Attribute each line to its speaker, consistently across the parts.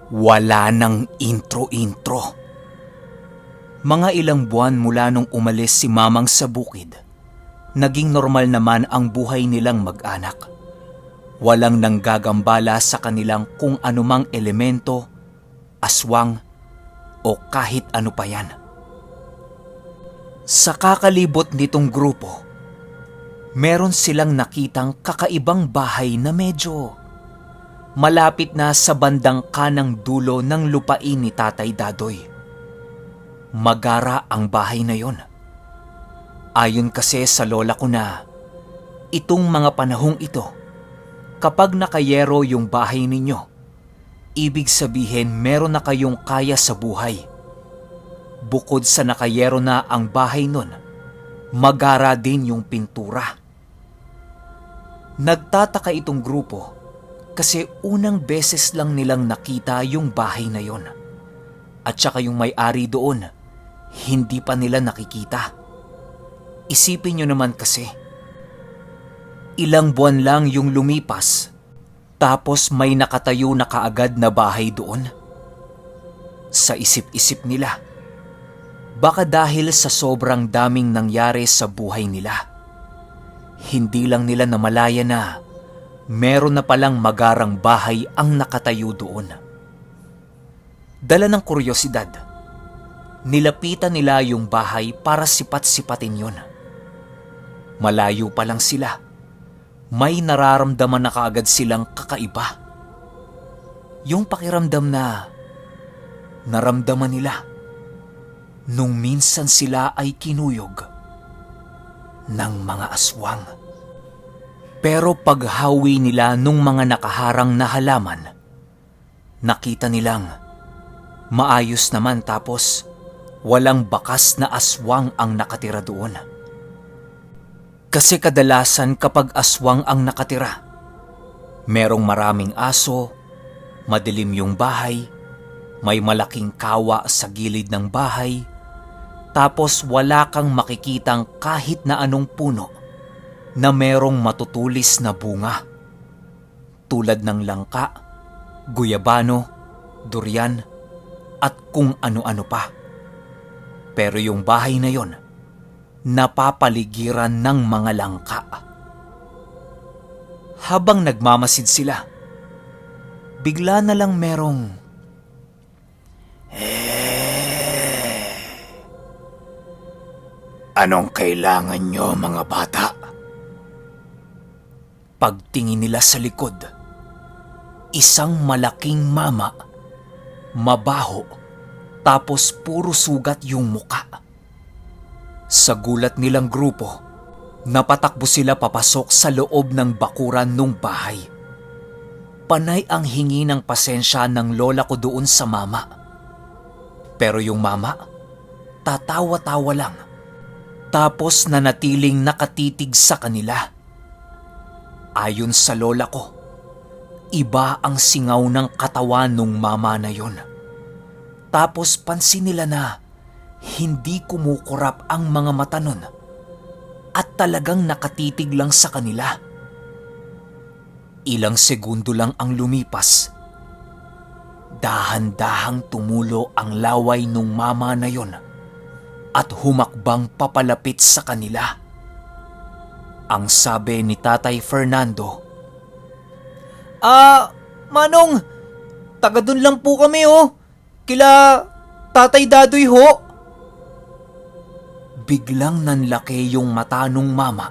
Speaker 1: Wala nang intro-intro. Mga ilang buwan mula nung umalis si Mamang sa bukid, naging normal naman ang buhay nilang mag-anak. Walang nanggagambala sa kanilang kung anumang elemento, aswang, o kahit ano pa yan. Sa kakalibot nitong grupo, meron silang nakitang kakaibang bahay na medyo malapit na sa bandang kanang dulo ng lupain ni Tatay Dadoy. Magara ang bahay na yon. Ayon kasi sa lola ko na itong mga panahong ito, kapag nakayero yung bahay ninyo, ibig sabihin meron na kayong kaya sa buhay. Bukod sa nakayero na ang bahay nun, magara din yung pintura. Nagtataka itong grupo kasi unang beses lang nilang nakita yung bahay na yon. At saka yung may-ari doon, hindi pa nila nakikita. Isipin nyo naman kasi, ilang buwan lang yung lumipas, tapos may nakatayo na kaagad na bahay doon. Sa isip-isip nila, baka dahil sa sobrang daming nangyari sa buhay nila, hindi lang nila namalaya na meron na palang magarang bahay ang nakatayo doon. Dala ng kuryosidad, nilapitan nila yung bahay para sipat-sipatin yun. Malayo pa lang sila, may nararamdaman na kaagad silang kakaiba. Yung pakiramdam na naramdaman nila nung minsan sila ay kinuyog ng mga aswang. Pero paghawi nila nung mga nakaharang na halaman, nakita nilang maayos naman tapos walang bakas na aswang ang nakatira doon. Kasi kadalasan kapag aswang ang nakatira, merong maraming aso, madilim yung bahay, may malaking kawa sa gilid ng bahay, tapos wala kang makikitang kahit na anong puno na merong matutulis na bunga tulad ng langka, guyabano, durian, at kung ano-ano pa. Pero yung bahay na yon, napapaligiran ng mga langka. Habang nagmamasid sila, bigla na lang merong "Anong kailangan nyo, mga bata?" Pagtingin nila sa likod, isang malaking mama, mabaho, tapos puro sugat yung muka. Sa gulat nilang grupo, napatakbo sila papasok sa loob ng bakuran nung bahay. Panay ang hingi ng pasensya ng lola ko doon sa mama. Pero yung mama, tatawa-tawa lang, tapos nanatiling nakatitig sa kanila. Ayon sa lola ko, iba ang singaw ng katawan nung mama na yon. Tapos pansin nila na hindi kumukurap ang mga mata nun at talagang nakatitig lang sa kanila. Ilang segundo lang ang lumipas. Dahan-dahang tumulo ang laway nung mama na yon at humakbang papalapit sa kanila. Ang sabi ni Tatay Fernando, Manong, taga dun lang po kami kila Tatay Dadoy ho." Biglang nanlaki yung mata nung mama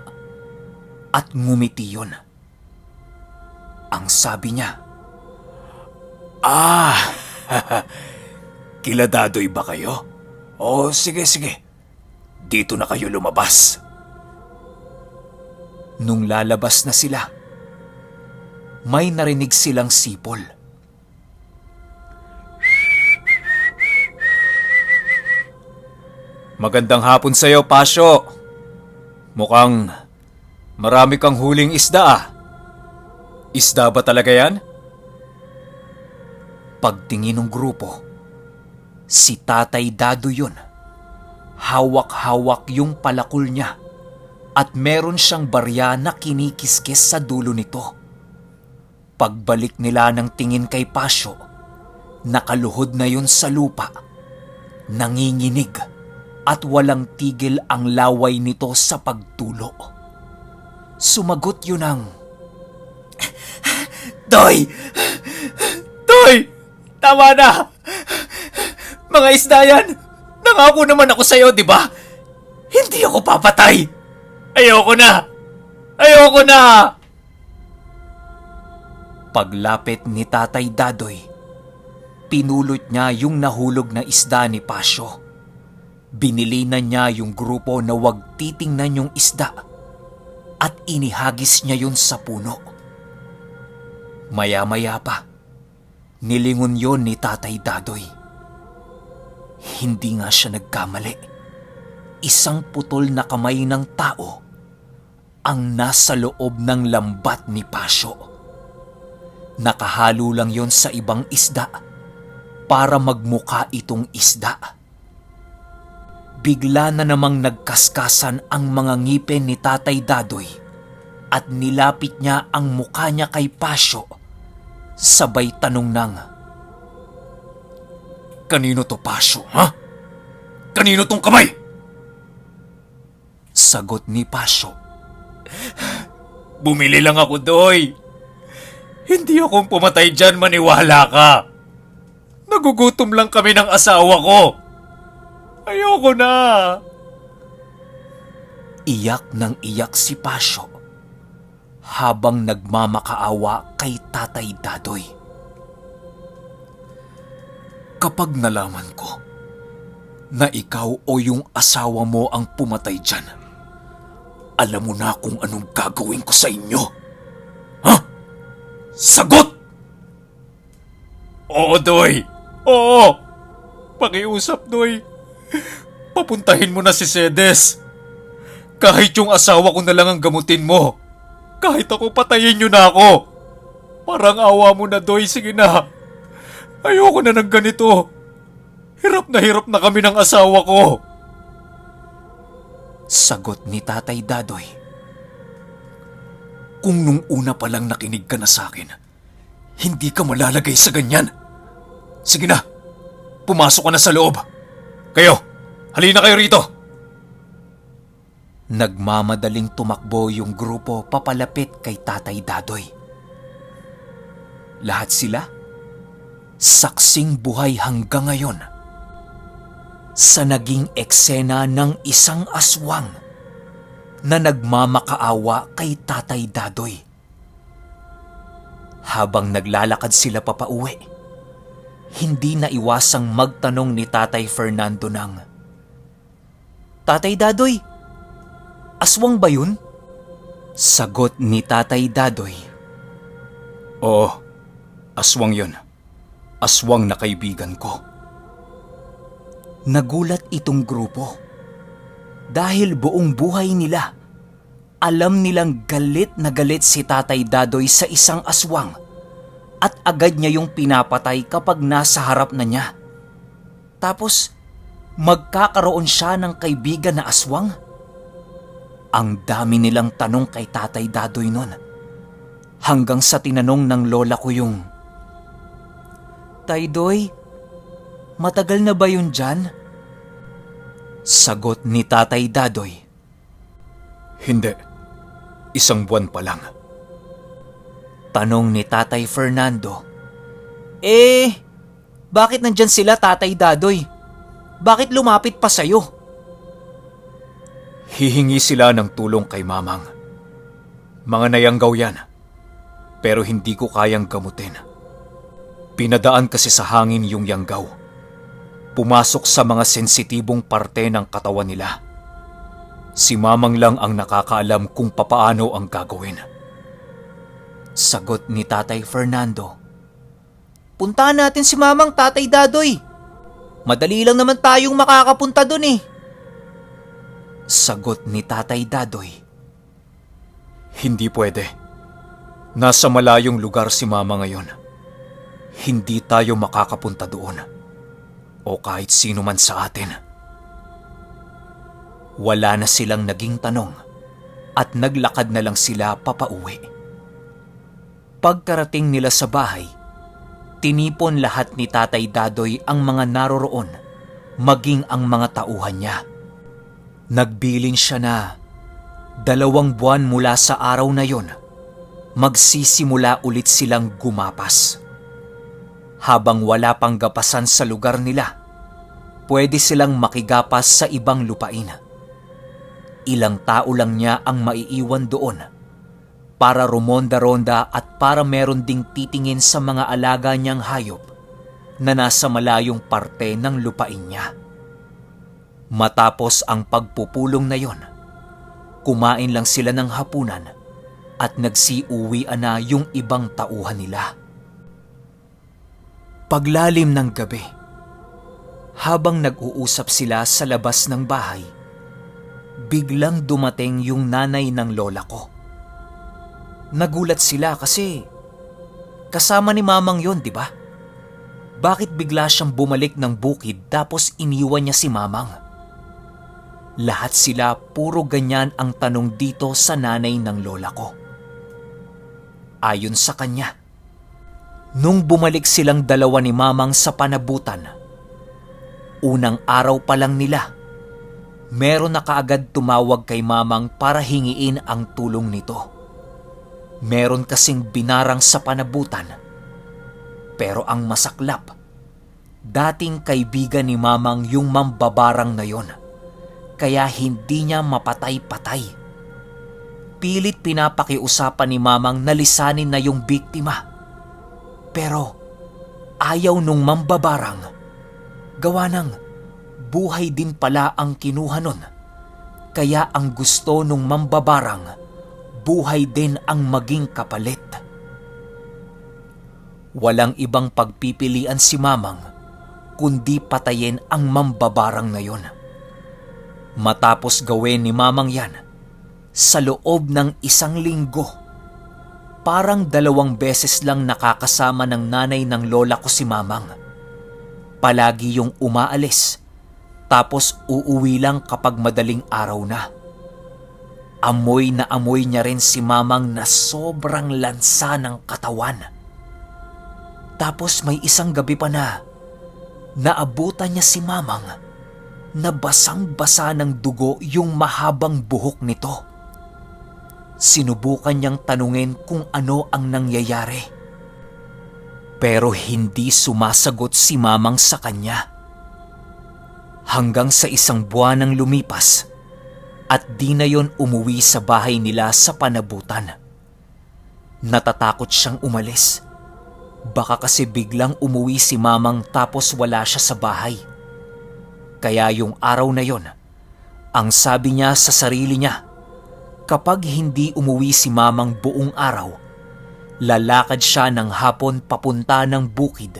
Speaker 1: at ngumiti yun. Ang sabi niya, "Kila Dadoy ba kayo? O sige, dito na kayo lumabas." Nung lalabas na sila, may narinig silang sipol. "Magandang hapon sa'yo, Pasyo. Mukhang marami kang huling isda Isda ba talaga yan?" Pagtingin ng grupo, si Tatay Dado yun. Hawak-hawak yung palakul niya at meron siyang barya na kinikiskis sa dulo nito. Pagbalik nila ng tingin kay Pasyo, Nakaluhod na yon sa lupa, nanginginig at walang tigil ang laway nito sa pagtulo. Sumagot yun ng, "Toy! Toy! Tama na! Mga isda yan! Nangako naman ako sa'yo, di ba? Hindi ako papatay! Ayoko na! Ayoko na!" Paglapit ni Tatay Dadoy, pinulot niya yung nahulog na isda ni Pasyo. Binilinan niya yung grupo na wag titingnan yung isda at inihagis niya yun sa puno. Maya-maya pa, nilingon yon ni Tatay Dadoy. Hindi nga siya nagkamali. Isang putol na kamay ng tao ang nasa loob ng lambat ni Pasyo. Nakahalo lang yon sa ibang isda para magmuka itong isda. Bigla na namang nagkaskasan ang mga ngipin ni Tatay Dadoy at nilapit niya ang mukha niya kay Pasyo. Sabay tanong ng, "Kanino to, Pasyo, ha? Kanino tong kamay?" Sagot ni Pasyo, "Bumili lang ako, Doy. Hindi akong pumatay dyan, maniwala ka. Nagugutom lang kami ng asawa ko. Ayoko na." Iyak ng iyak si Pasyo habang nagmamakaawa kay Tatay Dadoy. "Kapag nalaman ko na ikaw o yung asawa mo ang pumatay dyan, alam mo na kung anong gagawin ko sa inyo. Ha? Sagot!" "Oo, Doy. Oo. Pakiusap, Doy. Papuntahin mo na si Sedes. Kahit yung asawa ko na lang ang gamutin mo. Kahit ako, patayin nyo na ako. Parang awa mo na, Doy. Sige na. Ayoko na ng ganito. Hirap na kami ng asawa ko." Sagot ni Tatay Dadoy, "Kung nung una pa lang nakinig ka na sa akin, hindi ka malalagay sa ganyan. Sige na, pumasok ka na sa loob. Kayo, halina kayo rito." Nagmamadaling tumakbo yung grupo papalapit kay Tatay Dadoy. Lahat sila, saksing buhay hanggang ngayon sa naging eksena ng isang aswang na nagmamakaawa kay Tatay Dadoy. Habang naglalakad sila papauwi, hindi na iwasang magtanong ni Tatay Fernando ng, "Tatay Dadoy, aswang ba yun?" Sagot ni Tatay Dadoy, "Oo, aswang yun. Aswang na kaibigan ko." Nagulat itong grupo dahil buong buhay nila alam nilang galit na galit si Tatay Dadoy sa isang aswang at agad niya yung pinapatay kapag nasa harap na niya. Tapos magkakaroon siya ng kaibigan na aswang? Ang dami nilang tanong kay Tatay Dadoy nun, hanggang sa tinanong ng lola ko yung, "Tay Doy, matagal na ba yun dyan?" Sagot ni Tatay Dadoy, "Hindi, 1 buwan pa lang." Tanong ni Tatay Fernando, bakit nandyan sila, Tatay Dadoy? Bakit lumapit pa sa'yo?" "Hihingi sila ng tulong kay Mamang. Mga nayanggaw yan, pero hindi ko kayang gamutin. Pinadaan kasi sa hangin yung yanggaw. Pumasok sa mga sensitibong parte ng katawan nila. Si Mamang lang ang nakakaalam kung papaano ang gagawin." Sagot ni Tatay Fernando, "Puntahan natin si Mamang, Tatay Dadoy. Madali lang naman tayong makakapunta dun eh." Sagot ni Tatay Dadoy, "Hindi pwede. Nasa malayong lugar si Mama ngayon. Hindi tayo makakapunta doon. O kahit sino man sa atin." Wala na silang naging tanong at naglakad na lang sila papauwi. Pagkarating nila sa bahay, Tinipon lahat ni Tatay Dadoy ang mga naroroon, maging ang mga tauhan niya. Nagbilin siya na 2 buwan mula sa araw na yon, magsisimula ulit silang gumapas. Habang wala pang gapasan sa lugar nila, pwede silang makigapas sa ibang lupain. Ilang tao lang niya ang maiiwan doon para rumonda-ronda at para meron ding titingin sa mga alaga niyang hayop na nasa malayong parte ng lupain niya. Matapos ang pagpupulong na yon, kumain lang sila ng hapunan at nagsiuwian na yung ibang tauhan nila. Paglalim ng gabi, habang nag-uusap sila sa labas ng bahay, biglang dumating yung nanay ng lola ko. Nagulat sila kasi kasama ni Mamang yon, di ba? Bakit bigla siyang bumalik ng bukid tapos iniwan niya si Mamang? Lahat sila puro ganyan ang tanong dito sa nanay ng lola ko. Ayon sa kanya, nung bumalik silang dalawa ni Mamang sa panabutan, unang araw pa lang nila, meron na kaagad tumawag kay Mamang para hingiin ang tulong nito. Meron kasing binarang sa panabutan. Pero ang masaklap, dating kaibigan ni Mamang yung mambabarang na yon, kaya hindi niya mapatay-patay. Pilit pinapakiusapan ni Mamang na lisanin na yung biktima. Pero ayaw nung mambabarang. Gawa ng buhay din pala ang kinuha nun. Kaya ang gusto nung mambabarang, buhay din ang maging kapalit. Walang ibang pagpipilian si Mamang kundi patayin ang mambabarang na yon. Matapos gawin ni Mamang yan, sa loob ng 1 linggo, parang 2 beses lang nakakasama ng nanay ng lola ko si Mamang. Palagi yung umaalis, tapos uuwi lang kapag madaling araw na. Amoy na amoy niya rin si Mamang na sobrang lansa ng katawan. Tapos may isang gabi pa na naabutan niya si Mamang na basang-basa ng dugo yung mahabang buhok nito. Sinubukan niyang tanungin kung ano ang nangyayari. Pero hindi sumasagot si Mamang sa kanya. Hanggang sa 1 buwan ang lumipas, at di na yon umuwi sa bahay nila sa panabutan. Natatakot siyang umalis. Baka kasi biglang umuwi si Mamang tapos wala siya sa bahay. Kaya yung araw na yon, ang sabi niya sa sarili niya, kapag hindi umuwi si Mamang buong araw, lalakad siya ng hapon papunta ng bukid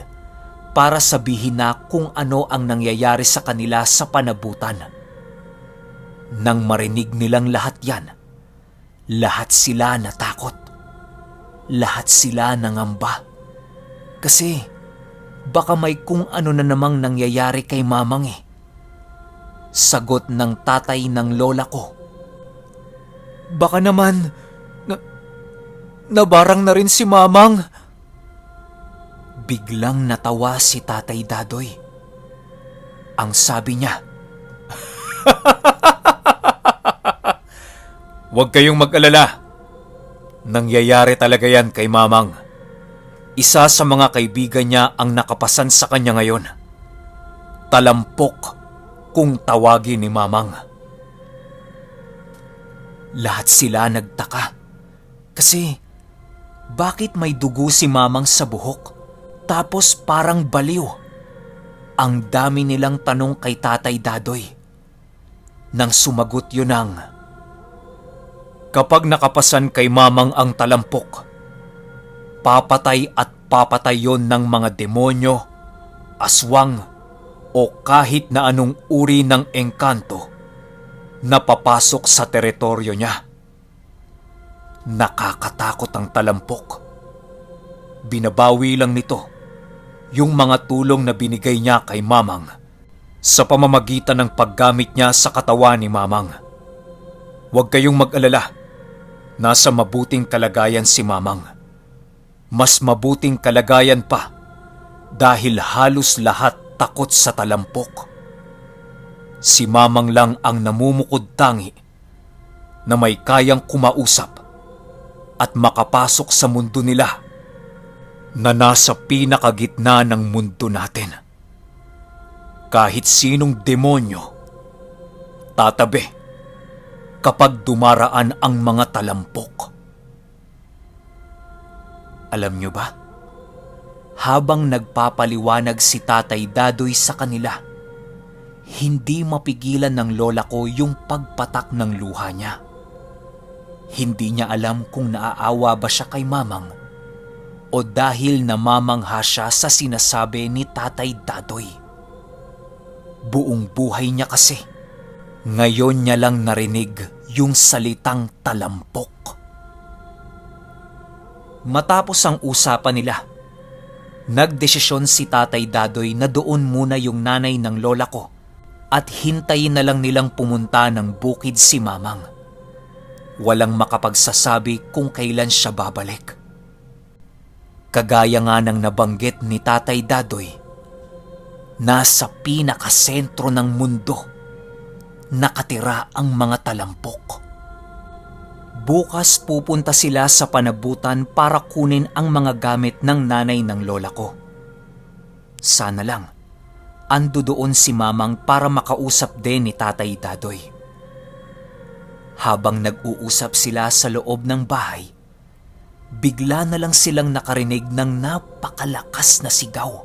Speaker 1: para sabihin na kung ano ang nangyayari sa kanila sa panabutan. Nang marinig nilang lahat yan, lahat sila natakot. Lahat sila nangamba. Kasi baka may kung ano na namang nangyayari kay Mamang eh. Sagot ng tatay ng lola ko, baka naman nabarang na rin si Mamang. Biglang natawa si Tatay Dadoy. Ang sabi niya, "Huwag kayong mag-alala. Nangyayari talaga yan kay Mamang. Isa sa mga kaibigan niya ang nakapasan sa kanya ngayon. Talampok kung tawagin ni Mamang." Lahat sila nagtaka. Kasi bakit may dugo si Mamang sa buhok? Tapos parang baliw. Ang dami nilang tanong kay Tatay Dadoy. Nang sumagot yun ang, "Kapag nakapasan kay Mamang ang talampok, papatay at papatay yon ng mga demonyo, aswang, o kahit na anong uri ng engkanto na papasok sa teritoryo niya." Nakakatakot ang talampok. Binabawi lang nito yung mga tulong na binigay niya kay Mamang sa pamamagitan ng paggamit niya sa katawan ni Mamang. Huwag kayong mag-alala. Nasa mabuting kalagayan si Mamang. Mas mabuting kalagayan pa dahil halos lahat takot sa talampok. Si Mamang lang ang namumukod tangi na may kayang kumausap at makapasok sa mundo nila na nasa pinakagitna ng mundo natin. Kahit sinong demonyo, tatabi kapag dumaraan ang mga talampok. Alam nyo ba? Habang nagpapaliwanag si Tatay Dadoy sa kanila, hindi mapigilan ng lola ko yung pagpatak ng luha niya. Hindi niya alam kung naaawa ba siya kay Mamang o dahil namamangha siya sa sinasabi ni Tatay Dadoy. Buong buhay niya kasi, ngayon niya lang narinig yung salitang talampok. Matapos ang usapan nila, nagdesisyon si Tatay Dadoy na doon muna yung nanay ng lola ko at hintayin na lang nilang pumunta ng bukid si Mamang. Walang makapagsasabi kung kailan siya babalik. Kagaya nga ng nabanggit ni Tatay Dadoy, nasa pinakasentro ng mundo nakatira ang mga talampok. Bukas pupunta sila sa panabutan para kunin ang mga gamit ng nanay ng lola ko. Sana lang, ando doon si Mamang para makausap din ni Tatay Dadoy. Habang nag-uusap sila sa loob ng bahay, bigla na lang silang nakarinig ng napakalakas na sigaw.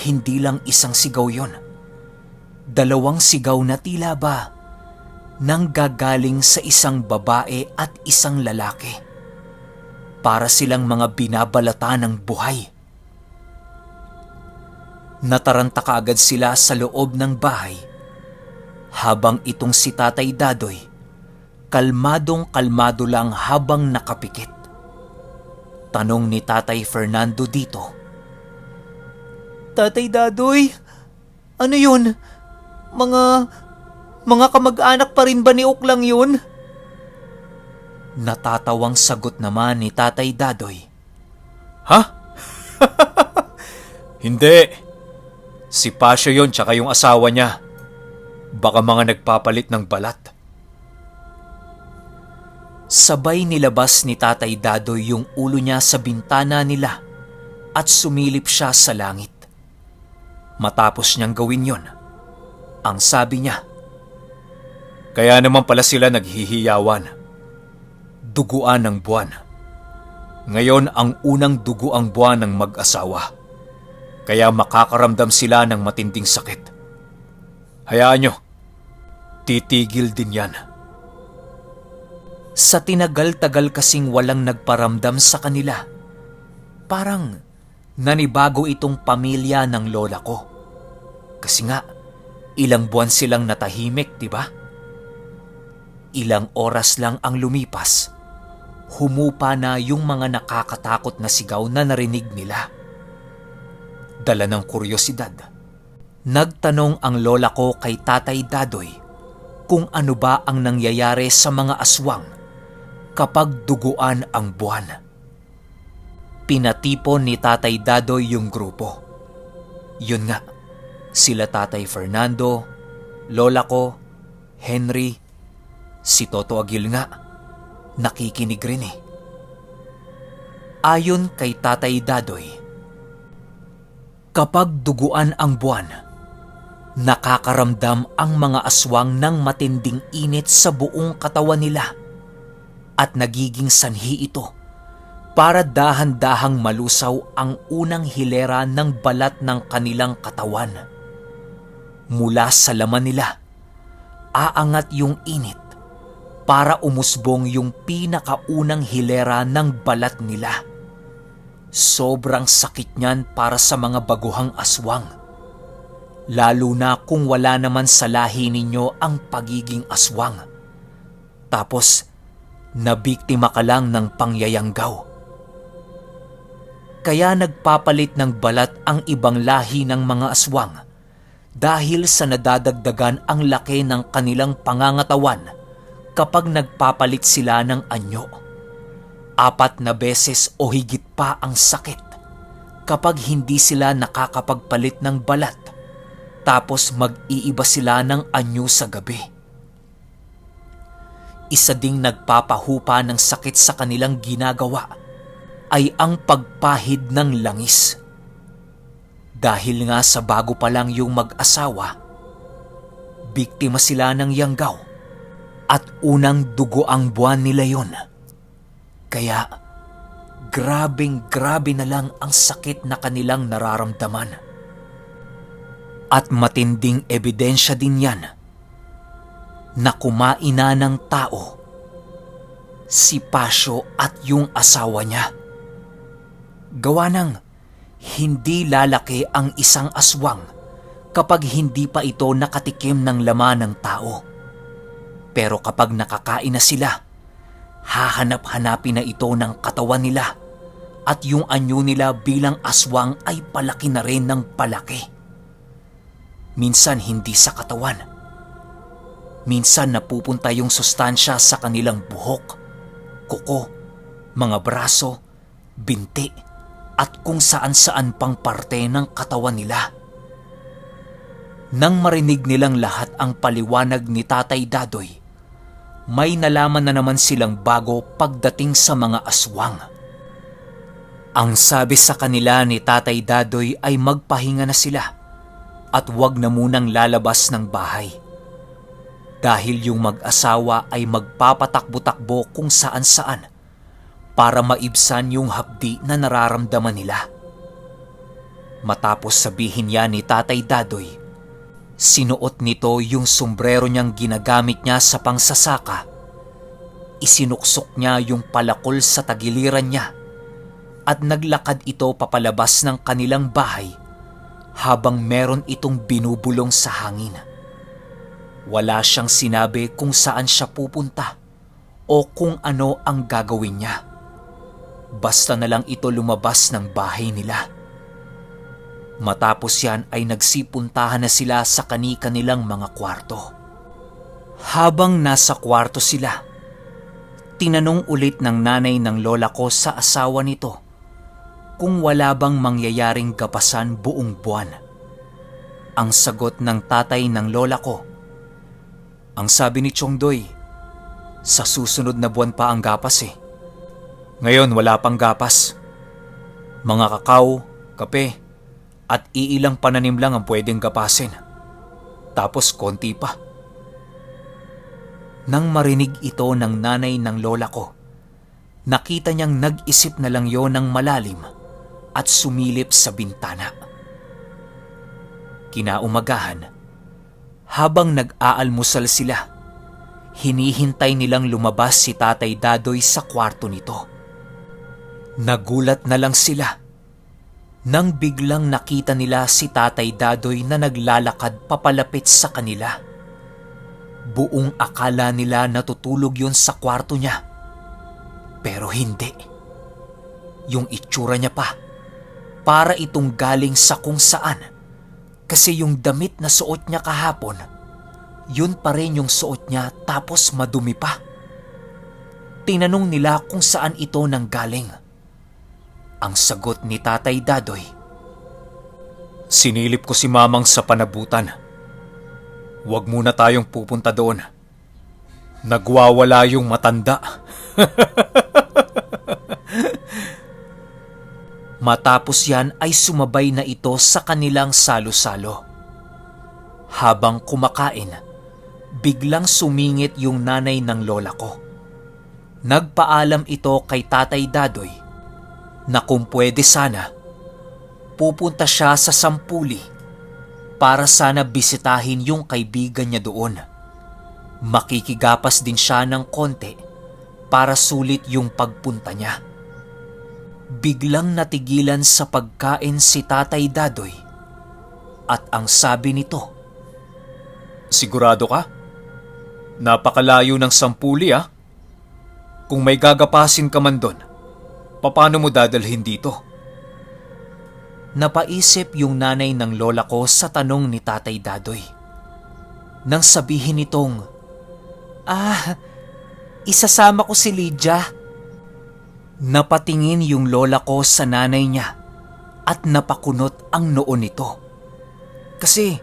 Speaker 1: Hindi lang isang sigaw yon, 2 sigaw na tila ba nang gagaling sa isang babae at isang lalaki. Para silang mga binabalata ng buhay. Nataranta kaagad sila sa loob ng bahay, habang itong si Tatay Dadoy, kalmadong-kalmado lang habang nakapikit. Tanong ni Tatay Fernando dito, "Tatay Dadoy, ano yun? Mga kamag-anak pa rin ba ni Uklang yun?" Natatawang sagot naman ni Tatay Dadoy, "Ha? Hindi. Si Pasyo yon tsaka yung asawa niya. Baka mga nagpapalit ng balat." Sabay nilabas ni Tatay Dadoy yung ulo niya sa bintana nila at sumilip siya sa langit. Matapos niyang gawin yon, ang sabi niya, "Kaya naman pala sila naghihiyawan. Duguan ng buwan. Ngayon ang unang dugo ang buwan ng mag-asawa. Kaya makakaramdam sila ng matinding sakit. Hayaan nyo, titigil din yan." Sa tinagal-tagal kasing walang nagparamdam sa kanila, parang nanibago itong pamilya ng lola ko. Kasi nga, ilang buwan silang natahimik, di ba? Ilang oras lang ang lumipas, humupa na yung mga nakakatakot na sigaw na narinig nila. Dala ng kuryosidad, nagtanong ang lola ko kay Tatay Dadoy kung ano ba ang nangyayari sa mga aswang kapag duguan ang buwan. Pinatipon ni Tatay Dadoy yung grupo. Yun nga, sila Tatay Fernando, lola ko, Henry, si Toto Agil nga, nakikinig rin eh. Ayon kay Tatay Dadoy, kapag duguan ang buwan, nakakaramdam ang mga aswang ng matinding init sa buong katawan nila at nagiging sanhi ito para dahan-dahang malusaw ang unang hilera ng balat ng kanilang katawan. Mula sa laman nila, aangat yung init para umusbong yung pinakaunang hilera ng balat nila. Sobrang sakit niyan para sa mga baguhang aswang. Lalo na kung wala naman sa lahi ninyo ang pagiging aswang. Tapos, nabiktima ka lang ng pangyayanggaw. Kaya nagpapalit ng balat ang ibang lahi ng mga aswang dahil sa nadadagdagan ang laki ng kanilang pangangatawan kapag nagpapalit sila ng anyo. 4 na beses o higit pa ang sakit kapag hindi sila nakakapagpalit ng balat, tapos mag-iiba sila ng anyo sa gabi. Isa ding nagpapahupa ng sakit sa kanilang ginagawa ay ang pagpahid ng langis. Dahil nga sa bago pa lang yung mag-asawa, biktima sila ng yanggaw at unang dugo ang buwan nila yon. Kaya grabe na lang ang sakit na kanilang nararamdaman. At matinding ebidensya din yan na kumain na ng tao si Pasio at yung asawa niya. Gawa ng hindi lalaki ang isang aswang kapag hindi pa ito nakatikim ng laman ng tao. Pero kapag nakakain na sila, hahanap-hanapin na ito ng katawan nila at yung anyo nila bilang aswang ay palaki na rin ng palaki. Minsan hindi sa katawan. Minsan napupunta yung sustansya sa kanilang buhok, kuko, mga braso, binti, at kung saan-saan pang parte ng katawan nila. Nang marinig nilang lahat ang paliwanag ni Tatay Dadoy, may nalaman na naman silang bago pagdating sa mga aswang. Ang sabi sa kanila ni Tatay Dadoy ay magpahinga na sila at huwag na munang lalabas ng bahay. Dahil yung mag-asawa ay magpapatakbo-takbo kung saan-saan para maibsan yung hapdi na nararamdaman nila. Matapos sabihin niya ni Tatay Dadoy, sinuot nito yung sombrero niyang ginagamit niya sa pangsasaka. Isinuksok niya yung palakol sa tagiliran niya at naglakad ito papalabas ng kanilang bahay habang meron itong binubulong sa hangin. Wala siyang sinabi kung saan siya pupunta o kung ano ang gagawin niya. Basta na lang ito lumabas ng bahay nila. Matapos yan ay nagsipuntahan na sila sa kani-kanilang mga kwarto. Habang nasa kwarto sila, tinanong ulit ng nanay ng lola ko sa asawa nito kung wala bang mangyayaring gapasan buong buwan. Ang sagot ng tatay ng lola ko, ang sabi ni Chongdoy, sa susunod na buwan pa ang gapas eh. Ngayon wala pang gapas. Mga kakao, kape, at iilang pananim lang ang pwedeng gapasin. Tapos konti pa. Nang marinig ito ng nanay ng lola ko, nakita niyang nag-isip na lang yon ng malalim at sumilip sa bintana. Kinaumagahan, habang nag-aalmusal sila, hinihintay nilang lumabas si Tatay Dadoy sa kwarto nito. Nagulat na lang sila nang biglang nakita nila si Tatay Dadoy na naglalakad papalapit sa kanila. Buong akala nila natutulog yun sa kwarto niya. Pero hindi. Yung itsura niya pa, para itong galing sa kung saan. Kasi yung damit na suot niya kahapon, yun pa rin yung suot niya tapos madumi pa. Tinanong nila kung saan ito nanggaling. Ang sagot ni Tatay Dadoy, sinilip ko si mamang sa panabutan. Huwag muna tayong pupunta doon. Nagwawala yung matanda. Matapos yan ay sumabay na ito sa kanilang salo-salo. Habang kumakain, biglang sumingit yung nanay ng lola ko. Nagpaalam ito kay Tatay Dadoy na kung pwede sana, pupunta siya sa Sampuli para sana bisitahin yung kaibigan niya doon. Makikigapas din siya ng konti para sulit yung pagpunta niya. Biglang natigilan sa pagkain si Tatay Dadoy at ang sabi nito, sigurado ka? Napakalayo ng Sampuli ah. Kung may gagapasin ka man doon, paano mo dadalhin dito? Napaisip yung nanay ng lola ko sa tanong ni Tatay Dadoy. Nang sabihin nitong, isasama ko si Lydia. Napatingin yung lola ko sa nanay niya at napakunot ang noo nito. Kasi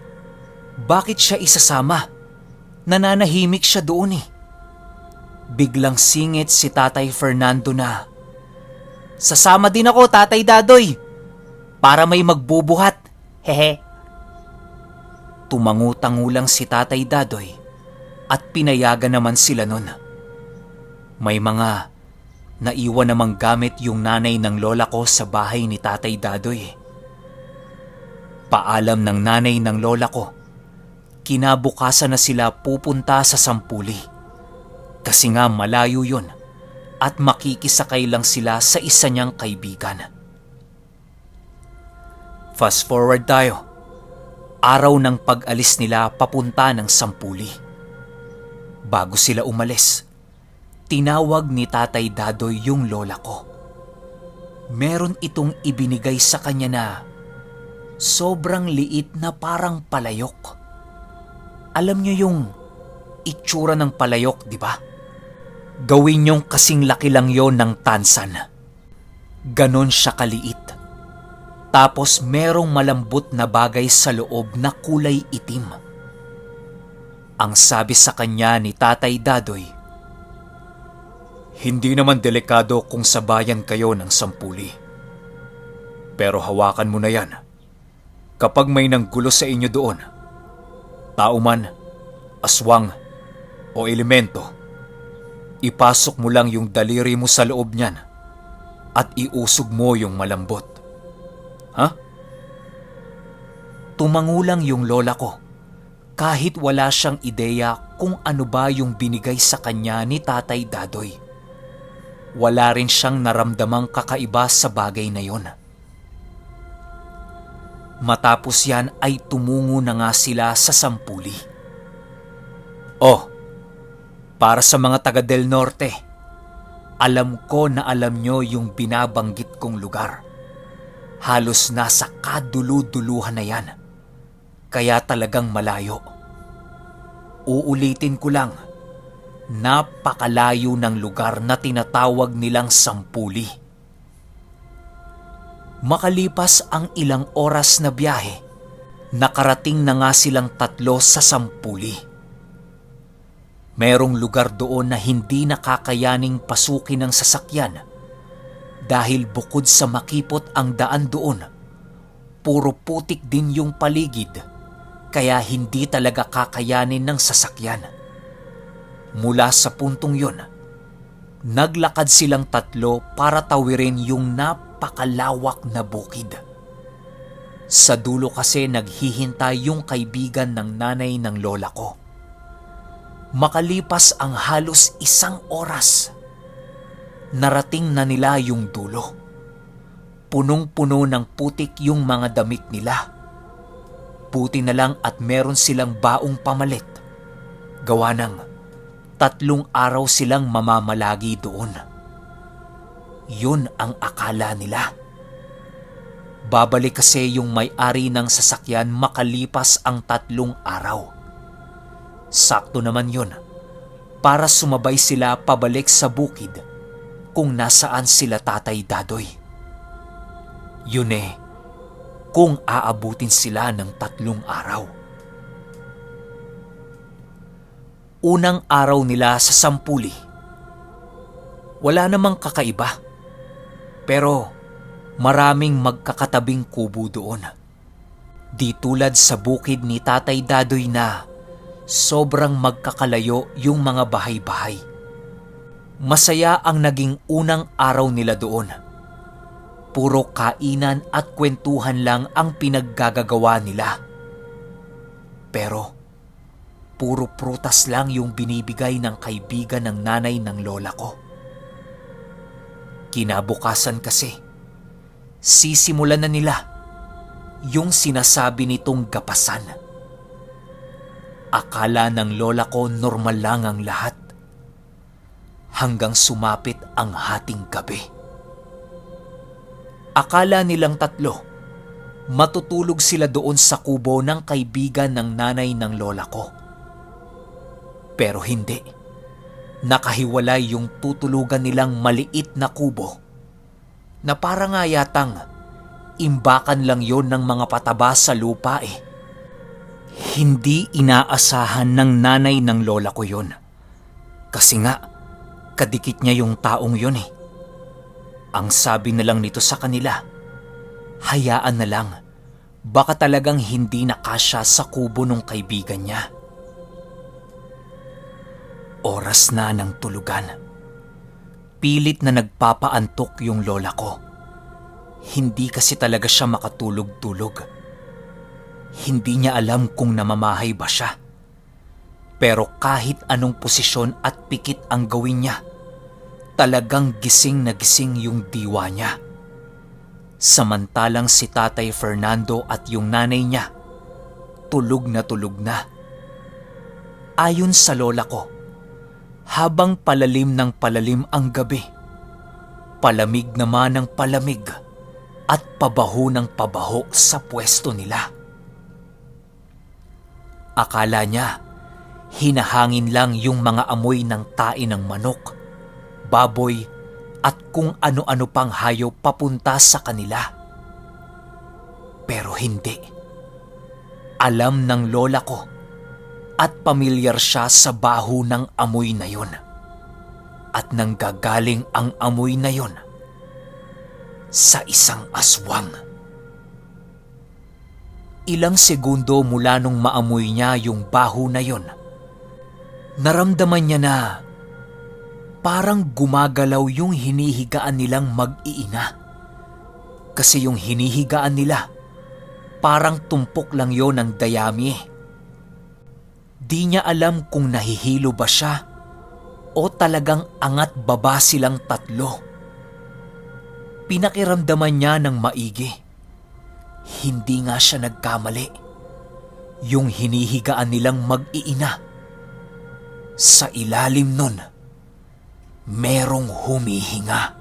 Speaker 1: bakit siya isasama? Nananahimik siya doon eh. Biglang singit si Tatay Fernando na, "Sasama din ako, Tatay Dadoy, para may magbubuhat, hehe." Tumangu-tangu lang si Tatay Dadoy at pinayagan naman sila nun. May mga naiwan namang gamit yung nanay ng lola ko sa bahay ni Tatay Dadoy. Paalam ng nanay ng lola ko, kinabukasan na sila pupunta sa Sampuli. Kasi nga malayo yun at makikisakay lang sila sa isa niyang kaibigan. Fast forward tayo. Araw ng pag-alis nila papunta ng Sampuli. Bago sila umalis, tinawag ni Tatay Dadoy yung lola ko. Meron itong ibinigay sa kanya na sobrang liit na parang palayok. Alam niyo yung itsura ng palayok, di ba? Gawin niyong kasing laki lang yon ng tansan. Ganon siya kaliit. Tapos merong malambot na bagay sa loob na kulay itim. Ang sabi sa kanya ni Tatay Dadoy, "Hindi naman delikado kung sabayan kayo ng Sampuli. Pero hawakan mo na yan. Kapag may nanggulo sa inyo doon, tao man, aswang, o elemento, ipasok mo lang yung daliri mo sa loob niyan at iusog mo yung malambot. Ha?" Tumangu lang yung lola ko kahit wala siyang ideya kung ano ba yung binigay sa kanya ni Tatay Dadoy. Wala rin siyang naramdamang kakaiba sa bagay na yon. Matapos yan ay tumungo na nga sila sa Sampuli. Oh, para sa mga taga Del Norte, alam ko na alam nyo yung binabanggit kong lugar. Halos nasa kadulu-duluhan na yan. Kaya talagang malayo. Uulitin ko lang, napakalayo ng lugar na tinatawag nilang Sampuli. Makalipas ang ilang oras na biyahe, nakarating na nga silang tatlo sa Sampuli. Merong lugar doon na hindi nakakayaning pasukin ng sasakyan dahil bukod sa makipot ang daan doon, puro putik din yung paligid kaya hindi talaga kakayanin ng sasakyan. Mula sa puntong yun, naglakad silang tatlo para tawirin yung napakalawak na bukid. Sa dulo kasi naghihintay yung kaibigan ng nanay ng lola ko. Makalipas ang halos 1 oras, narating na nila yung dulo. Punong-puno ng putik yung mga damit nila. Buti na lang at meron silang baong pamalit. Gawa ng 3 araw silang mamamalagi doon. Yun ang akala nila. Babalik kasi yung may-ari ng sasakyan makalipas ang 3 araw. Sakto naman yun para sumabay sila pabalik sa bukid kung nasaan sila Tatay Dadoy. Yun kung aabutin sila ng 3 araw. Unang araw nila sa Sampuli. Wala namang kakaiba. Pero maraming magkakatabing kubo doon. Di tulad sa bukid ni Tatay Dadoy na sobrang magkakalayo yung mga bahay-bahay. Masaya ang naging unang araw nila doon. Puro kainan at kwentuhan lang ang pinaggagawa nila. Pero puro prutas lang yung binibigay ng kaibigan ng nanay ng lola ko. Kinabukasan kasi, sisimulan na nila yung sinasabi nitong gapasan. Akala ng lola ko normal lang ang lahat. Hanggang sumapit ang hating gabi. Akala nilang tatlo, matutulog sila doon sa kubo ng kaibigan ng nanay ng lola ko. Pero hindi. Nakahiwalay yung tutulugan nilang maliit na kubo na para nga yatang imbakan lang yon ng mga pataba sa lupa eh. Hindi inaasahan ng nanay ng lola ko yon. Kasi nga, kadikit niya yung taong yon eh. Ang sabi na lang nito sa kanila, hayaan na lang, baka talagang hindi nakasya sa kubo ng kaibigan niya. Oras na ng tulugan. Pilit na nagpapaantok yung lola ko. Hindi kasi talaga siya makatulog-tulog. Hindi niya alam kung namamahay ba siya. Pero kahit anong posisyon at pikit ang gawin niya, talagang gising na gising yung diwa niya. Samantalang si Tatay Fernando at yung nanay niya, tulog na tulog na. Ayon sa lola ko, habang palalim ng palalim ang gabi, palamig naman ng palamig at pabaho ng pabaho sa pwesto nila. Akala niya, hinahangin lang yung mga amoy ng tae ng manok, baboy at kung ano-ano pang hayop papunta sa kanila. Pero hindi. Alam ng lola ko at pamilyar siya sa baho ng amoy na yon. At nanggagaling ang amoy na yon sa isang aswang. Ilang segundo mula nung maamoy niya yung baho na yon, naramdaman niya na parang gumagalaw yung hinihigaan nilang mag-iina. Kasi yung hinihigaan nila, parang tumpok lang yon ng dayami. Di niya alam kung nahihilo ba siya o talagang angat baba silang tatlo. Pinakiramdaman niya ng maigi. Hindi nga siya nagkamali. Yung hinihigaan nilang mag-iina, sa ilalim nun, merong humihinga.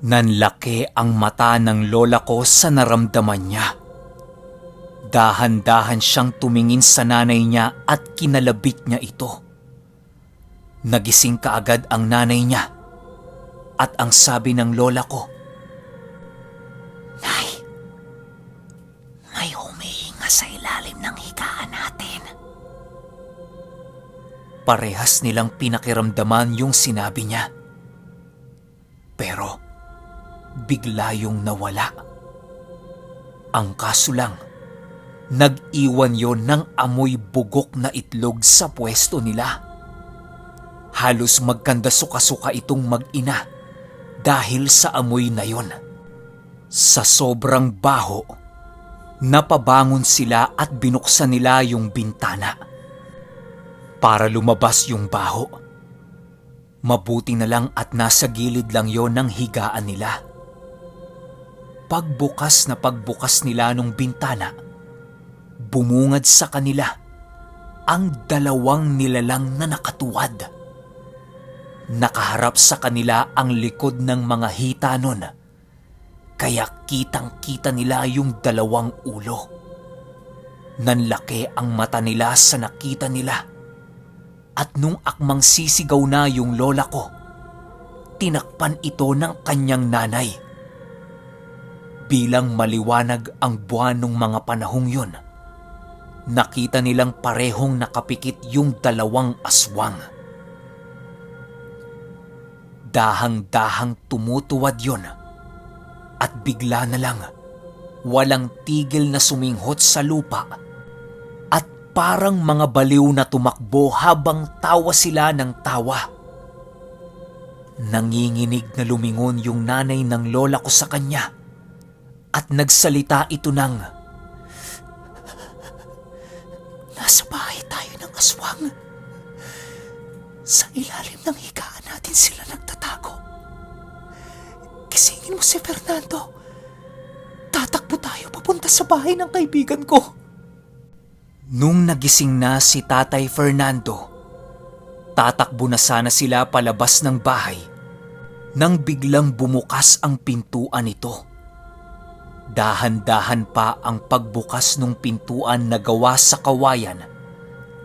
Speaker 1: Nanlaki ang mata ng lola ko sa naramdaman niya. Dahan-dahan siyang tumingin sa nanay niya at kinalabit niya ito. Nagising kaagad ang nanay niya at ang sabi ng lola ko, "Nay, may humihinga sa ilalim ng higaan natin." Parehas nilang pinakiramdaman yung sinabi niya. Pero bigla yung nawala. Ang kaso lang, nag-iwan yon ng amoy bugok na itlog sa pwesto nila. Halos magkanda-suka-suka itong mag-ina dahil sa amoy na yon. Sa sobrang baho, napabangon sila at binuksan nila yung bintana para lumabas yung baho. Mabuti na lang at nasa gilid lang yon ng higaan nila. Pagbukas nila nung bintana, bumungad sa kanila ang dalawang nilalang na nakatuwad. Nakaharap sa kanila ang likod ng mga hita nun, kaya kitang-kita nila yung dalawang ulo. Nanlaki ang mata nila sa nakita nila. At nung akmang sisigaw na yung lola ko, tinakpan ito ng kanyang nanay. Bilang maliwanag ang buwan ng mga panahong yun, nakita nilang parehong nakapikit yung dalawang aswang. Dahang-dahang tumutuwad yun at bigla na lang walang tigil na suminghot sa lupa at parang mga baliw na tumakbo habang tawa sila ng tawa. Nanginginig na lumingon yung nanay ng lola ko sa kanya at nagsalita ito ng, "Nasa bahay tayo ng aswang. Sa ilalim ng higaan natin sila nagtatago. Gisingin mo si Fernando. Tatakbo tayo papunta sa bahay ng kaibigan ko." Nung nagising na si Tatay Fernando, tatakbo na sana sila palabas ng bahay nang biglang bumukas ang pintuan nito. Dahan-dahan pa ang pagbukas ng pintuan na gawa sa kawayan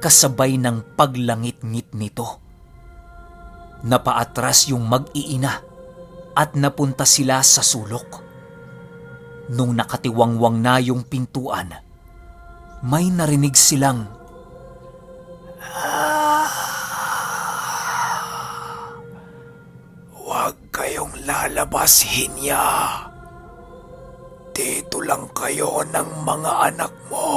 Speaker 1: kasabay ng paglangit-ngit nito. Napaatras yung mag-iina at napunta sila sa sulok. Nung nakatiwangwang na yung pintuan, may narinig silang "Huwag kayong lalabas, Hinya. Dito lang kayo ng mga anak mo."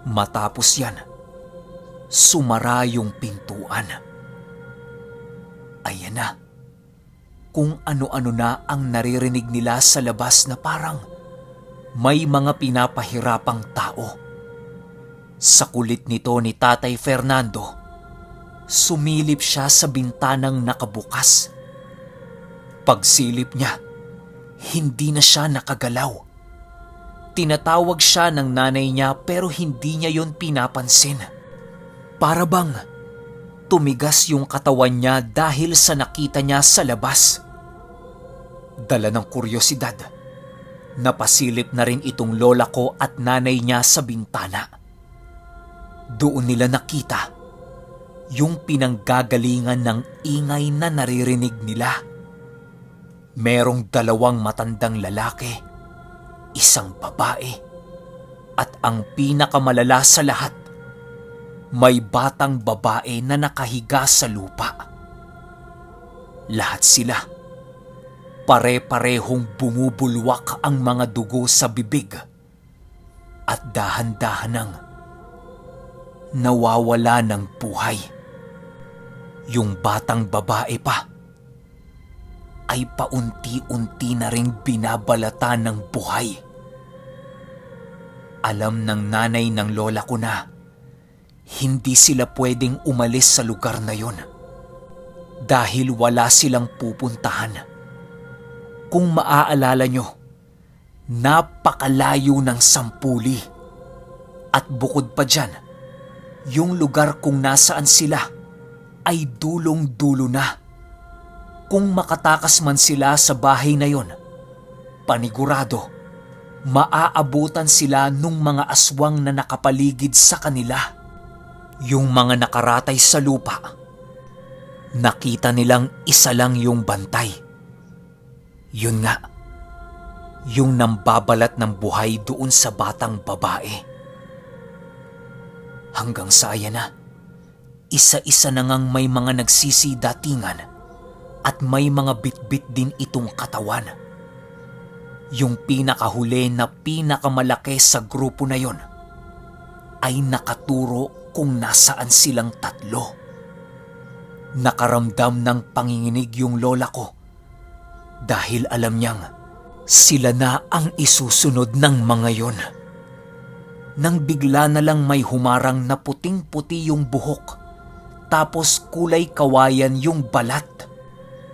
Speaker 1: Matapos yan, sumara yung pintuan. Ayan na. Kung ano-ano na ang naririnig nila sa labas na parang may mga pinapahirapang tao. Sa kulit nito ni Tatay Fernando, sumilip siya sa bintanang nakabukas. Pagsilip niya, hindi na siya nakagalaw. Tinatawag siya ng nanay niya pero hindi niya yon pinapansin. Para bang tumigas yung katawan niya dahil sa nakita niya sa labas. Dala ng kuryosidad, napasilip na rin itong lola ko at nanay niya sa bintana. Doon nila nakita yung pinanggagalingan ng ingay na naririnig nila. Merong 2 matandang lalaki, 1 babae, at ang pinakamalala sa lahat, may batang babae na nakahiga sa lupa. Lahat sila, pare-parehong bumubulwak ang mga dugo sa bibig at dahan-dahanang nawawala ng buhay. Yung batang babae pa ay paunti-unti na ring binabalatan ng buhay. Alam ng nanay ng lola ko na hindi sila pwedeng umalis sa lugar na yon dahil wala silang pupuntahan. Kung maaalala nyo, napakalayo ng Sampuli. At bukod pa dyan, yung lugar kung nasaan sila ay dulong-dulo na. Kung makatakas man sila sa bahay na yon, panigurado, maaabutan sila nung mga aswang na nakapaligid sa kanila. Yung mga nakaratay sa lupa, nakita nilang isa lang yung bantay. Yun nga, yung nambabalat ng buhay doon sa batang babae. Hanggang sa ayan na, isa-isa na ngang may mga nagsisidatingan at may mga bitbit din itong katawan. Yung pinakahuli na pinakamalaki sa grupo na yon ay nakaturo kung nasaan silang 3. Nakaramdam ng panginginig yung lola ko dahil alam niyang sila na ang isusunod ng mga yon. Nang bigla na lang may humarang na puting-puti yung buhok tapos kulay kawayan yung balat.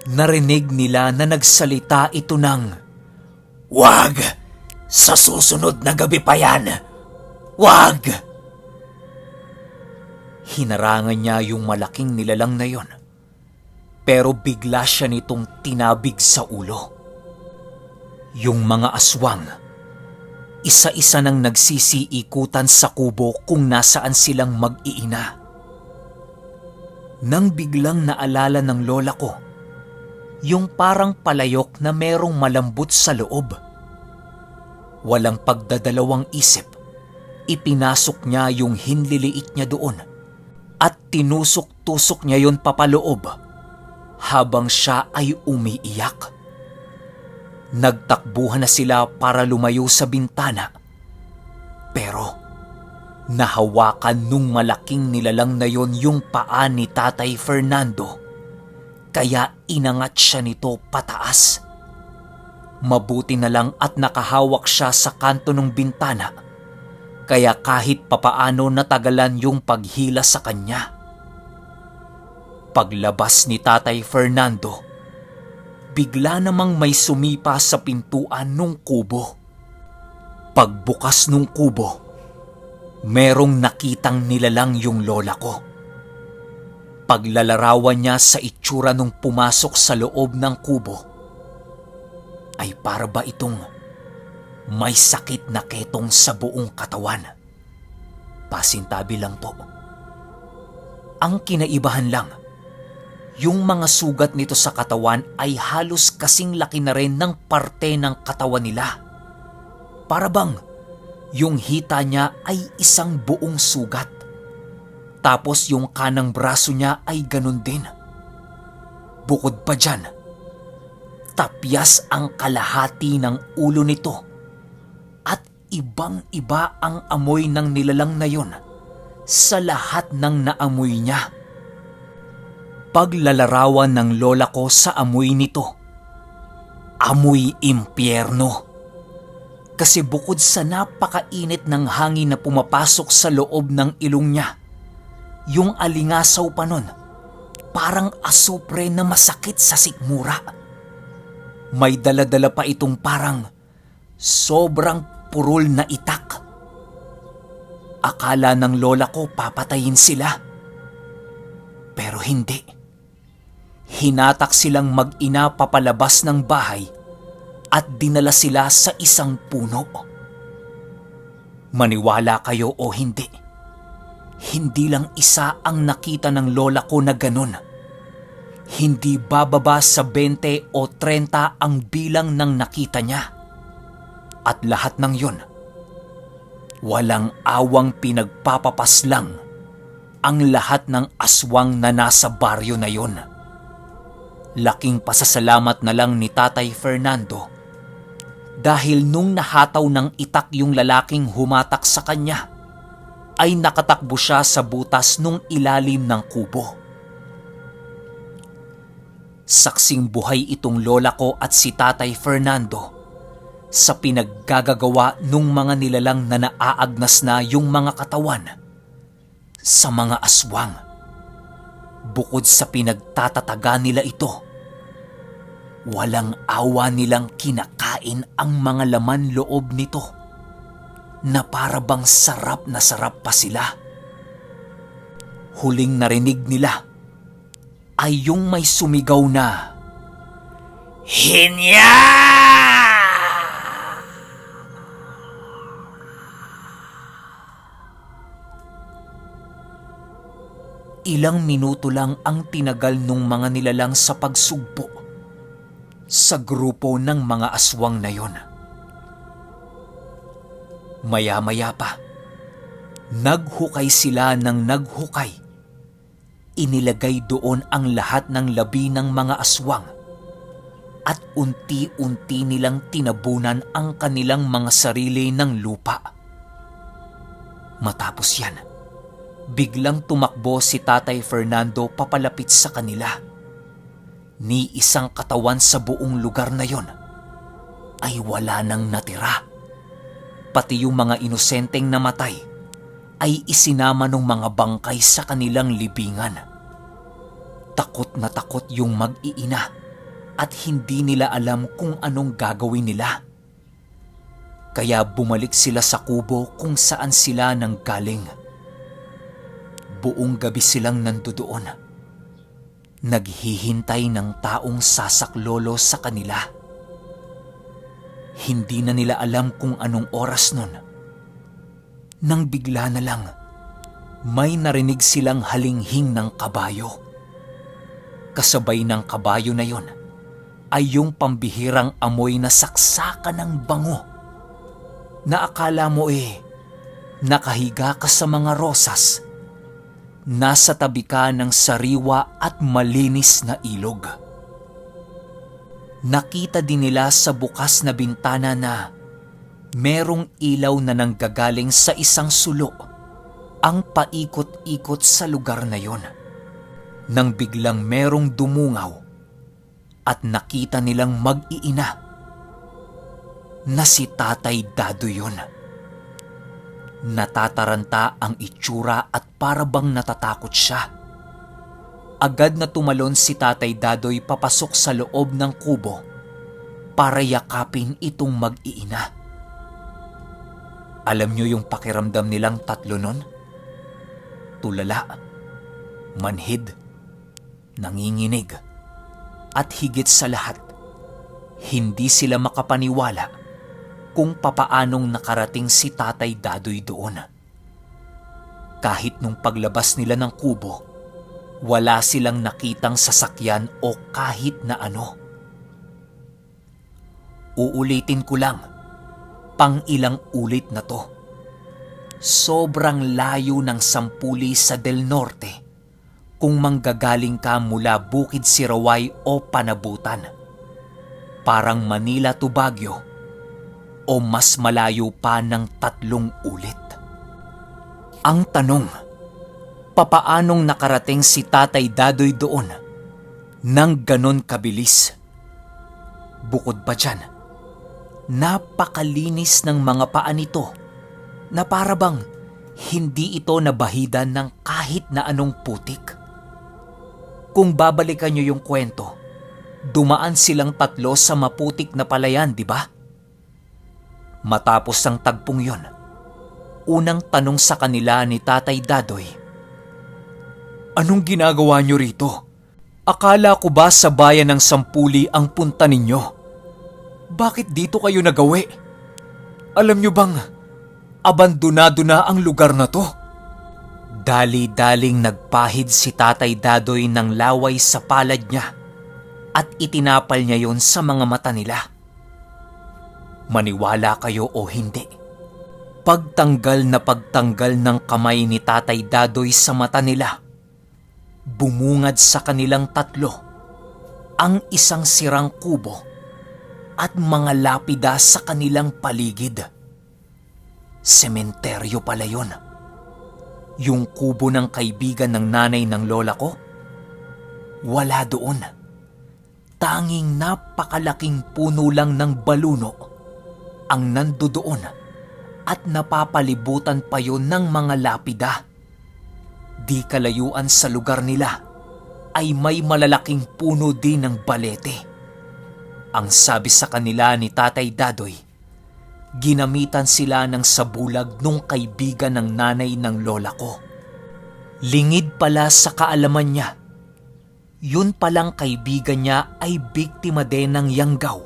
Speaker 1: Narinig nila na nagsalita ito ng, "Wag! Sa susunod na gabi pa yan! Wag!" Hinarangan niya yung malaking nilalang na yon, pero bigla siya nitong tinabig sa ulo. Yung mga aswang, isa-isa nang nagsisiikutan sa kubo kung nasaan silang mag-iina. Nang biglang naalala ng lola ko, yung parang palayok na merong malambot sa loob. Walang pagdadalawang isip, ipinasok niya yung hinliliit niya doon at tinusok-tusok niya yon papaloob habang siya ay umiiyak. Nagtakbuhan na sila para lumayo sa bintana, pero nahawakan nung malaking nilalang na yon yung paa ni Tatay Fernando, kaya inangat siya nito pataas. Mabuti na lang at nakahawak siya sa kanto ng bintana, kaya kahit papaano natagalan yung paghila sa kanya. Paglabas ni Tatay Fernando, bigla namang may sumipa sa pintuan nung kubo. Pagbukas nung kubo, merong nakitang nilalang yung lola ko. paglalarawan niya sa itsura nung pumasok sa loob ng kubo, ay para ba itong may sakit na ketong sa buong katawan. Pasintabi lang po. Ang kinaibahan lang, yung mga sugat nito sa katawan ay halos kasing laki na rin ng parte ng katawan nila. Para bang yung hita niya ay isang buong sugat. Tapos yung kanang braso niya ay ganun din. Bukod pa dyan, tapyas ang kalahati ng ulo nito at ibang-iba ang amoy ng nilalang na yon sa lahat ng naamoy niya. Paglalarawan ng lola ko sa amoy nito, amoy impyerno. Kasi bukod sa napakainit ng hangin na pumapasok sa loob ng ilong niya, yung alingasaw pa nun, parang asupre na masakit sa sikmura. May dala-dala pa itong parang sobrang purol na itak. Akala ng lola ko papatayin sila. Pero hindi. Hinatak silang mag-ina papalabas ng bahay at dinala sila sa isang puno. Maniwala kayo o hindi, hindi lang isa ang nakita ng lola ko na ganun. Hindi bababa sa 20 o 30 ang bilang ng nakita niya. At lahat ng yun, walang awang pinagpapapaslang ang lahat ng aswang na nasa baryo na yun. Laking pasasalamat na lang ni Tatay Fernando dahil nung nahataw ng itak yung lalaking humatak sa kanya, ay nakatakbo siya sa butas nung ilalim ng kubo. Saksing buhay itong lola ko at si Tatay Fernando sa pinaggagawa nung mga nilalang na naaagnas na yung mga katawan sa mga aswang. Bukod sa pinagtatataga nila ito, walang awa nilang kinakain ang mga laman loob nito na para bang sarap na sarap pa sila. Huling narinig nila ay yung may sumigaw na, "Hinya!" Ilang minuto lang ang tinagal nung mga nilalang sa pagsugpo sa grupo ng mga aswang na yon. Maya-maya pa, naghukay sila ng naghukay. Inilagay doon ang lahat ng labi ng mga aswang at unti-unti nilang tinabunan ang kanilang mga sarili ng lupa. Matapos yan, biglang tumakbo si Tatay Fernando papalapit sa kanila. Ni isang katawan sa buong lugar na yon ay wala nang natira. Pati yung mga inosenteng namatay ay isinama ng mga bangkay sa kanilang libingan. Takot na takot yung mag-iina at hindi nila alam kung anong gagawin nila. Kaya bumalik sila sa kubo kung saan sila nanggaling. Buong gabi silang nandoon, naghihintay ng taong sasaklolo sa kanila. Hindi na nila alam kung anong oras nun, nang bigla na lang may narinig silang halinghing ng kabayo. Kasabay ng kabayo na yon ay yung pambihirang amoy na saksakan ng bango na akala mo nakahiga ka sa mga rosas, nasa tabi ka ng sariwa at malinis na ilog. Nakita din nila sa bukas na bintana na merong ilaw na nanggagaling sa isang sulo ang paikot-ikot sa lugar na yon. Nang biglang merong dumungaw at nakita nilang mag-iina na si Tatay Dado yun. Natataranta ang itsura at parabang natatakot siya. Agad na tumalon si Tatay Dadoy papasok sa loob ng kubo para yakapin itong mag-iina. Alam niyo yung pakiramdam nilang tatlo nun? Tulala, manhid, nanginginig. At higit sa lahat, hindi sila makapaniwala kung papaanong nakarating si Tatay Dadoy doon. Kahit nung paglabas nila ng kubo, wala silang nakitang sasakyan o kahit na ano. Uulitin ko lang, pang ilang ulit na to. Sobrang layo ng Sampuli sa Del Norte kung manggagaling ka mula Bukid Siraway o Panabutan. Parang Manila to Baguio o mas malayo pa ng 3 ulit. Ang tanong, papaanong nakarating si Tatay Dadoy doon nang ganon kabilis? Bukod pa dyan, napakalinis ng mga paa nito na parabang hindi ito nabahidan ng kahit na anong putik. Kung babalikan nyo yung kwento, dumaan silang 3 sa maputik na palayan, di ba? Matapos ang tagpong yon, unang tanong sa kanila ni Tatay Dadoy, "Anong ginagawa nyo rito? Akala ko ba sa bayan ng Sampuli ang punta ninyo? Bakit dito kayo nagawi? Alam nyo bang abandonado na ang lugar na to?" Dali-daling nagpahid si Tatay Dadoy ng laway sa palad niya at itinapal niya yon sa mga mata nila. Maniwala kayo o hindi, pagtanggal ng kamay ni Tatay Dadoy sa mata nila, bumungad sa kanilang 3 ang isang sirang kubo at mga lapida sa kanilang paligid. Sementeryo pala yun. Yung kubo ng kaibigan ng nanay ng lola ko, wala doon. Tanging napakalaking puno lang ng baluno ang nandoon at napapalibutan pa yon ng mga lapida. Di kalayuan sa lugar nila ay may malalaking puno din ng balete. Ang sabi sa kanila ni Tatay Dadoy, ginamitan sila ng sabulag nung kaibigan ng nanay ng lola ko. Lingid pala sa kaalaman niya, yun palang kaibigan niya ay biktima din ng yanggaw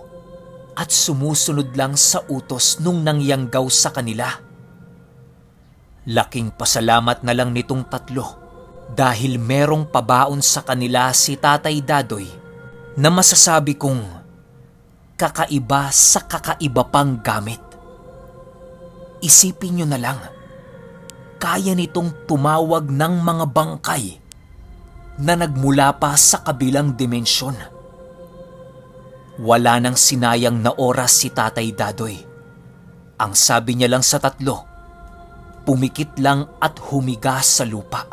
Speaker 1: at sumusunod lang sa utos nung nangyanggaw sa kanila. Laking pasalamat na lang nitong 3 dahil merong pabaon sa kanila si Tatay Dadoy na masasabi kong kakaiba sa kakaiba pang gamit. Isipin nyo na lang, kaya nitong tumawag ng mga bangkay na nagmula pa sa kabilang dimensyon. Wala nang sinayang na oras si Tatay Dadoy. Ang sabi niya lang sa 3, pumikit lang at humiga sa lupa.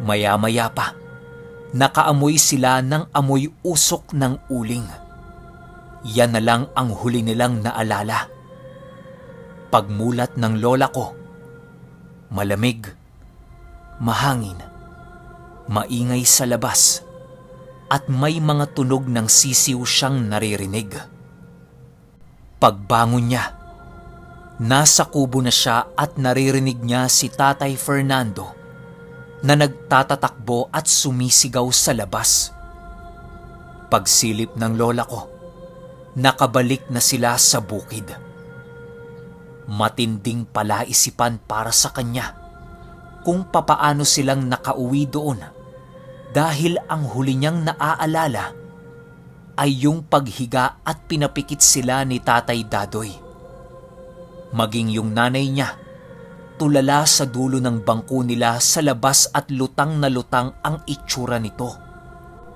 Speaker 1: Maya-maya pa, nakaamoy sila ng amoy usok ng uling. Yan na lang ang huli nilang naalala. Pagmulat ng lola ko, malamig, mahangin, maingay sa labas, at may mga tunog ng sisiw siyang naririnig. Pagbangon niya, nasa kubo na siya at naririnig niya si Tatay Fernando na nagtatatakbo at sumisigaw sa labas. Pagsilip ng lola ko, nakabalik na sila sa bukid. Matinding palaisipan para sa kanya kung papaano silang nakauwi doon dahil ang huli niyang naaalala ay yung paghiga at pinapikit sila ni Tatay Dadoy. Maging yung nanay niya, tulala sa dulo ng bangko nila sa labas at lutang na lutang ang itsura nito.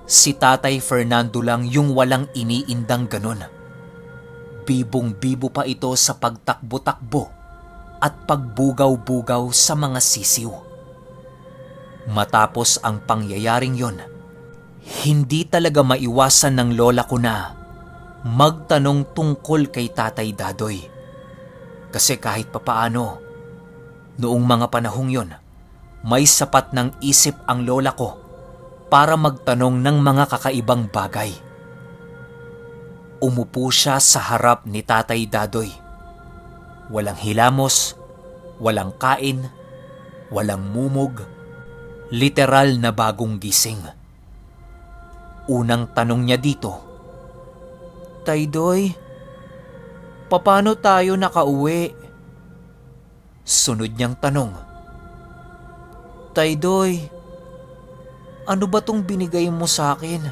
Speaker 1: Si Tatay Fernando lang yung walang iniindang ganon. Bibong-bibo pa ito sa pagtakbo-takbo at pagbugaw-bugaw sa mga sisiw. Matapos ang pangyayaring yon, hindi talaga maiwasan ng lola ko na magtanong tungkol kay Tatay Dadoy. Kasi kahit papaano, noong mga panahong yon, may sapat ng isip ang lola ko para magtanong ng mga kakaibang bagay. Umupo siya sa harap ni Tatay Dadoy. Walang hilamos, walang kain, walang mumog, literal na bagong gising. Unang tanong niya dito, "Taydoy, paano tayo nakauwi?" Sunod niyang tanong, "Taydoy, ano ba tong binigay mo sa akin?"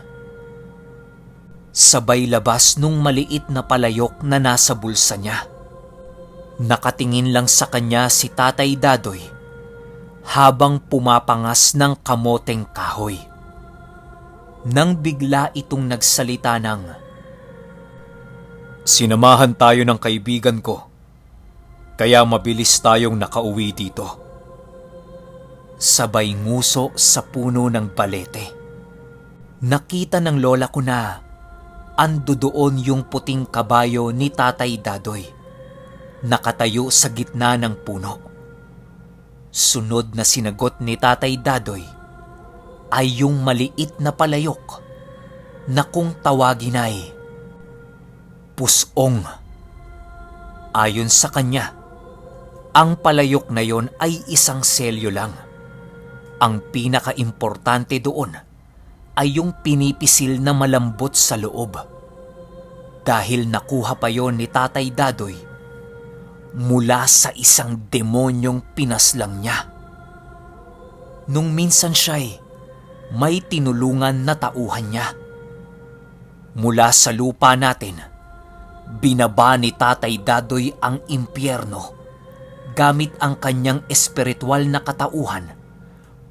Speaker 1: Sabay labas nung maliit na palayok na nasa bulsa niya. Nakatingin lang sa kanya si Tatay Dadoy habang pumapangas ng kamoteng kahoy. Nang bigla itong nagsalita ng, "Sinamahan tayo ng kaibigan ko, kaya mabilis tayong nakauwi dito." Sabay nguso sa puno ng balete. Nakita ng lola ko na ando doon yung puting kabayo ni Tatay Dadoy, nakatayo sa gitna ng puno. Sunod na sinagot ni Tatay Dadoy ay yung maliit na palayok na kung tawagin ay pusong. Ayon sa kanya, ang palayok na yon ay isang selyo lang. Ang pinaka-importante doon ay yung pinipisil na malambot sa loob. Dahil nakuha pa yon ni Tatay Dadoy mula sa isang demonyong pinaslang niya. Nung minsan siya'y may tinulungan na tauhan niya. Mula sa lupa natin, binaba ni Tatay Dadoy ang impyerno gamit ang kanyang espiritual na katauhan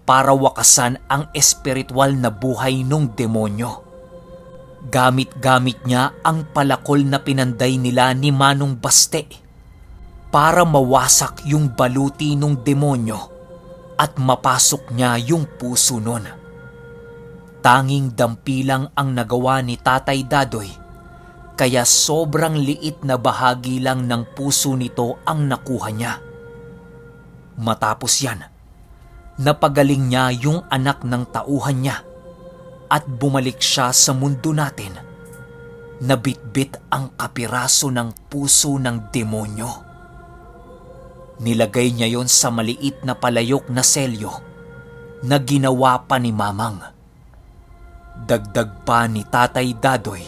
Speaker 1: para wakasan ang espiritual na buhay ng demonyo. Gamit-gamit niya ang palakol na pinanday nila ni Manong Baste para mawasak yung baluti ng demonyo at mapasok niya yung puso nun. Tanging dampilang ang nagawa ni Tatay Dadoy, kaya sobrang liit na bahagi lang ng puso nito ang nakuha niya. Matapos yan, napagaling niya yung anak ng tauhan niya at bumalik siya sa mundo natin. Nabitbit ang kapiraso ng puso ng demonyo. Nilagay niya yon sa maliit na palayok na selyo na ginawa pa ni Mamang. Dagdag pa ni Tatay Dadoy,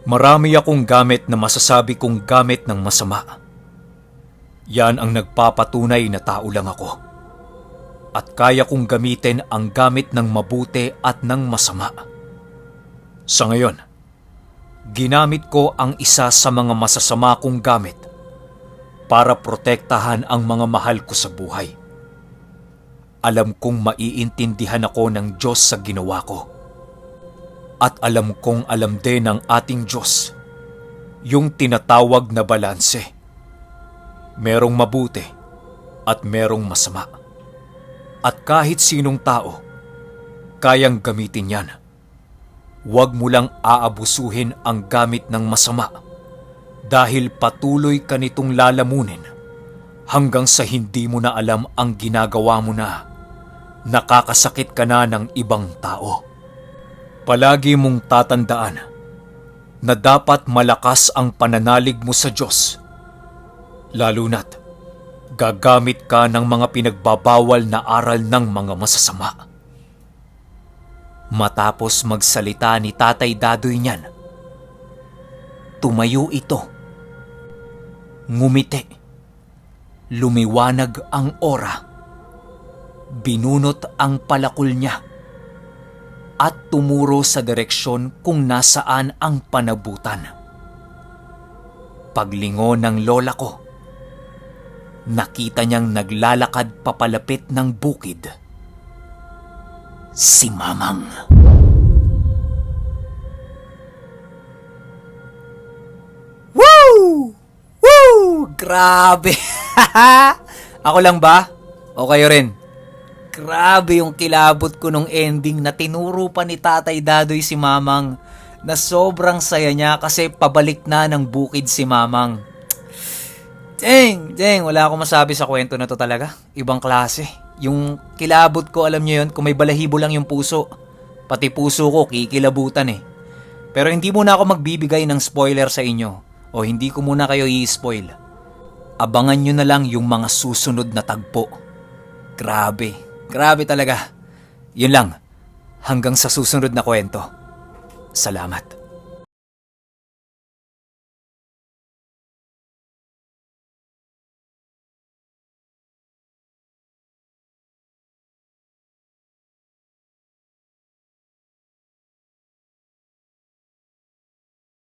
Speaker 1: "Marami akong gamit na masasabi kong gamit ng masama. Yan ang nagpapatunay na tao lang ako. At kaya kong gamitin ang gamit ng mabuti at ng masama. Sa ngayon, ginamit ko ang isa sa mga masasama kong gamit para protektahan ang mga mahal ko sa buhay. Alam kong maiintindihan ako ng Diyos sa ginawa ko. At alam kong alam din ng ating Diyos yung tinatawag na balanse. Merong mabuti at merong masama. At kahit sinong tao, kayang gamitin yan. Huwag mo lang aabusuhin ang gamit ng masama dahil patuloy ka nitong lalamunin hanggang sa hindi mo na alam ang ginagawa mo na. Nakakasakit ka na ng ibang tao. Palagi mong tatandaan na dapat malakas ang pananalig mo sa Diyos, lalo na't gagamit ka ng mga pinagbabawal na aral ng mga masasama." Matapos magsalita ni Tatay Dadoy niyan, tumayo ito. Ngumiti. Lumiwanag ang aura. Binunot ang palakol niya at tumuro sa direksyon kung nasaan ang panabutan. Paglingon ng lola ko, nakita niyang naglalakad papalapit ng bukid si Mamang. Woo! Woo! Grabe! Ako lang ba? O kayo rin? Grabe yung kilabot ko nung ending na tinuro pa ni Tatay Dadoy si Mamang, na sobrang saya niya kasi pabalik na ng bukid si Mamang. Dang, wala akong masabi sa kwento na to talaga. Ibang klase. Yung kilabot ko, alam niyo yun, kung may balahibo lang yung puso, pati puso ko kikilabutan eh. Pero hindi muna ako magbibigay ng spoiler sa inyo, o hindi ko muna kayo i-spoil. Abangan nyo na lang yung mga susunod na tagpo. Grabe talaga. Yun lang. Hanggang sa susunod na kwento. Salamat.